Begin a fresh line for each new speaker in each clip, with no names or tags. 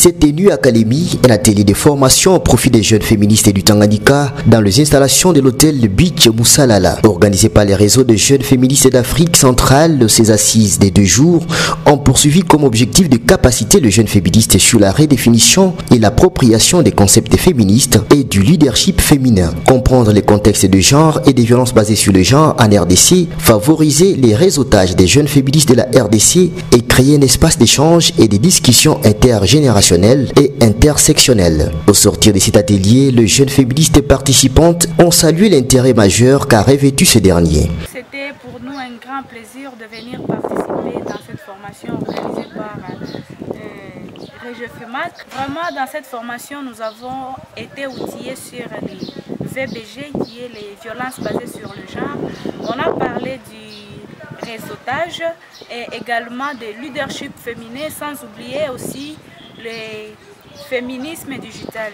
s'est tenu à Kalemi un atelier de formation au profit des jeunes féministes du Tanganyika dans les installations de l'hôtel Beach Moussalala. Organisé par les réseaux de jeunes féministes d'Afrique centrale, ces assises des 2 jours ont poursuivi comme objectif de capaciter le jeune féministe sur la redéfinition et l'appropriation des concepts féministes et du leadership féminin. Comprendre les contextes de genre et des violences basées sur le genre en RDC, favoriser les réseautages des jeunes féministes de la RDC et créer un espace d'échange et de discussions intergénérationnelles et intersectionnelles. Au sortir de cet atelier, les jeunes féministes participantes ont salué l'intérêt majeur qu'a revêtu ce dernier.
C'était pour nous un grand plaisir de venir participer dans cette formation organisée par RegioFEMAC. Vraiment, dans cette formation, nous avons été outillés sur les VBG, qui est les violences basées sur le genre. On a parlé du réseautage et également de leadership féminin, sans oublier aussi le féminisme digital.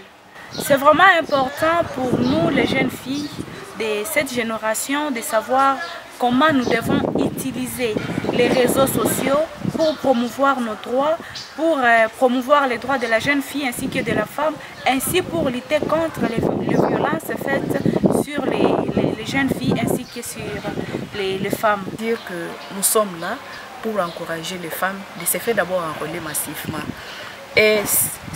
C'est vraiment important pour nous, les jeunes filles de cette génération, de savoir comment nous devons utiliser les réseaux sociaux pour promouvoir nos droits, pour promouvoir les droits de la jeune fille ainsi que de la femme, ainsi pour lutter contre les violences faites sur les jeunes filles ainsi que sur les femmes.
Dire que nous sommes là pour encourager les femmes de se faire d'abord enrôler massivement et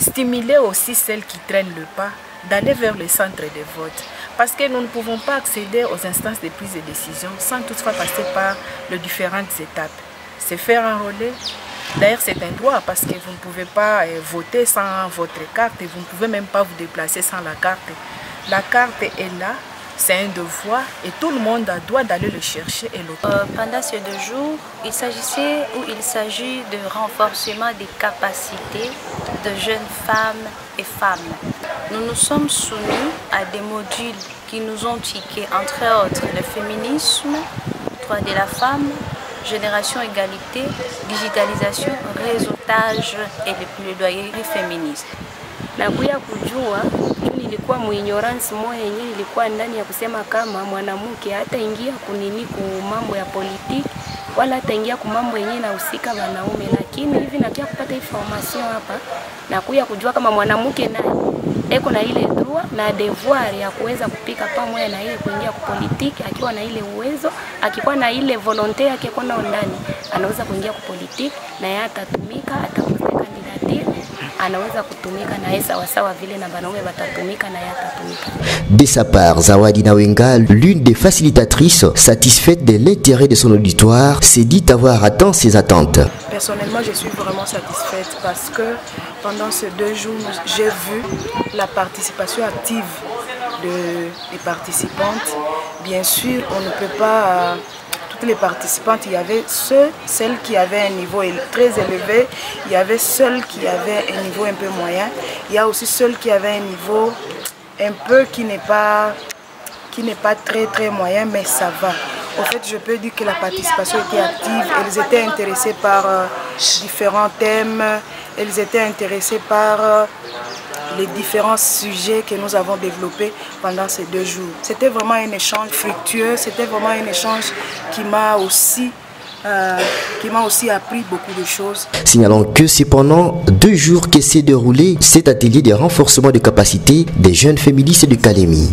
stimuler aussi celles qui traînent le pas d'aller vers le centre de vote. Parce que nous ne pouvons pas accéder aux instances de prise de décision sans toutefois passer par les différentes étapes. Se faire enrôler, d'ailleurs c'est un droit parce que vous ne pouvez pas voter sans votre carte et vous ne pouvez même pas vous déplacer sans la carte. La carte est là, c'est un devoir et tout le monde doit d'aller le chercher et l'obtenir.
Pendant ces 2 jours, il s'agit de renforcement des capacités de jeunes femmes et femmes. Nous nous sommes soumis à des modules qui nous ont tiqué, entre autres le féminisme, droit de la femme, génération égalité, digitalisation, réseautage et le plaidoyer féministe.
Nakuya kujua nilikuwa muignorance moja yenyewe ilikuwa ndani ya kusema kama mwanamke hata ingia kunini ku mambo ya politiki wala hata ingia ku mambo yenyewe inahusika wanaume, lakini hivi nakia kupata information hapa nakuya kujua kama mwanamke naye eko na ile droit na devoir ya kuweza kupika pamoja na ile kuingia ku politiki akiwa na ile uwezo, akikuwa na ile volonté yake kuna ndani anaweza kuingia ku politiki na yeye atatumika, atakuwa candidature, anaweza kutumika na yeye sawa sawa vile na banaume batatumika na yeye atatumika.
De sa part, Zawadi Nawenga, l'une des facilitatrices, satisfaite de l'intérêt de son auditoire, s'est dit avoir atteint ses attentes.
Personnellement, je suis vraiment satisfaite parce que pendant ces 2 jours, j'ai vu la participation active des participantes. Bien sûr, on ne peut pas... toutes les participantes, il y avait celles qui avaient un niveau très élevé, il y avait celles qui avaient un niveau un peu moyen, il y a aussi celles qui avaient un niveau un peu qui n'est pas très moyen, mais ça va. En fait, je peux dire que la participation était active, elles étaient intéressées par différents thèmes, elles étaient intéressées par les différents sujets que nous avons développés pendant ces 2 jours. C'était vraiment un échange fructueux, c'était vraiment un échange qui m'a aussi appris beaucoup de choses.
Signalons que c'est pendant 2 jours que s'est déroulé cet atelier de renforcement de capacité des jeunes féministes de Kalemi.